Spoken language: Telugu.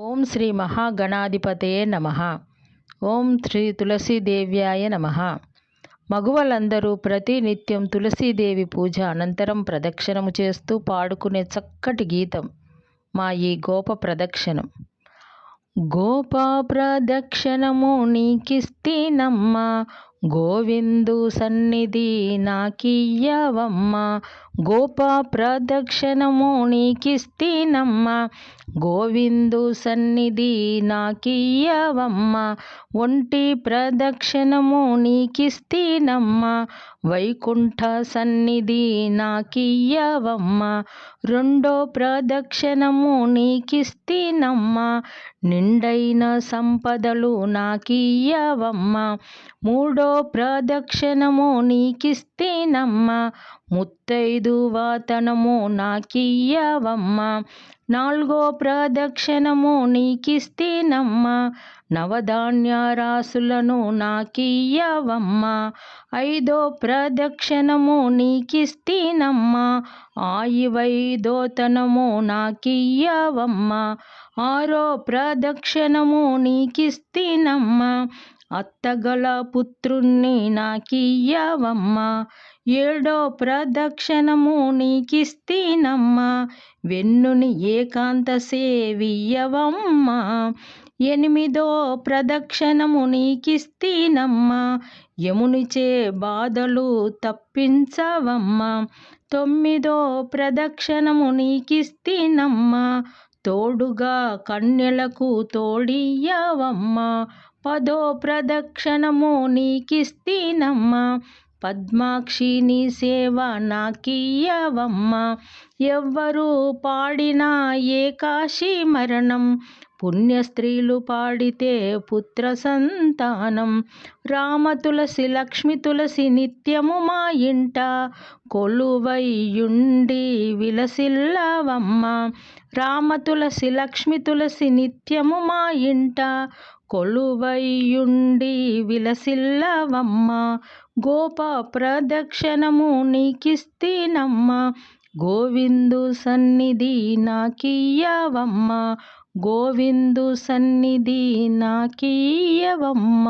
ఓం శ్రీ మహాగణాధిపతయే నమః. ఓం శ్రీ తులసీదేవ్యాయ నమః. మగువలందరూ ప్రతినిత్యం తులసీదేవి పూజ అనంతరం ప్రదక్షిణము చేస్తూ పాడుకునే చక్కటి గీతం మా ఈ గోప ప్రదక్షిణం. గోపా ప్రదక్షిణము నీకిస్తీనమ్మ, గోవిందు సన్నిధి నాకియ్యవమ్మ. గోపా ప్రదక్షిణము నీకిస్తీనమ్మ, గోవిందు సన్నిధి నాకియ్యవమ్మ. ఒంటి ప్రదక్షిణము నీకిస్తీనమ్మ, వైకుంఠ సన్నిధి నాకియ్యవమ్మ. రెండో ప్రదక్షిణము నీకిస్తీనమ్మ, నిండైన సంపదలు నాకియ్యవమ్మ. మూడో ప్రదక్షిణము నీకిస్తీనమ్మ, ముత్తైదు వాతనము నాకియ్యవమ్మ. నాలుగో ప్రదక్షిణము నీకిస్తీనమ్మ, నవధాన్య రాసులను నాకియ్యవమ్మ. ఐదో ప్రదక్షిణము నీకిస్తీనమ్మ, ఆయువైదోతనము నాకియ్యవమ్మ. ఆరో ప్రదక్షిణము నీకిస్తీనమ్మ, అత్తగల పుత్రుణ్ణి నాకియ్యవమ్మ. ఏడో ప్రదక్షిణము నీకిస్తీనమ్మ, వెన్నుని ఏకాంత సేవియ్యవమ్మ. ఎనిమిదో ప్రదక్షిణము నీకిస్తీనమ్మ, యమునిచే బాధలు తప్పించవమ్మ. తొమ్మిదో ప్రదక్షిణము నీకిస్తీనమ్మ, తోడుగా కన్యలకు తోడియ్యవమ్మ. పదో ప్రదక్షిణము నీకిస్తీనమ్మ, పద్మాక్షి నీ సేవ నాకియ్యవమ్మ. ఎవ్వరు పాడినా ఏకాశి మరణం, పుణ్య స్త్రీలు పాడితే పుత్ర సంతానం. రామ తులసి లక్ష్మి తులసి నిత్యము మా ఇంట, కొలువైయుండి విలసిల్లవమ్మ. రామ తులసి లక్ష్మి తులసి నిత్యము మా ఇంట, కొలువైయుండి విలసిల్లవమ్మ. గోప ప్రదక్షిణము నీకిస్తీనమ్మ, గోవిందు సన్నిధి నాకియ్యవమ్మ. గోవిందు సన్నిధి నాకియ్యవమ్మ.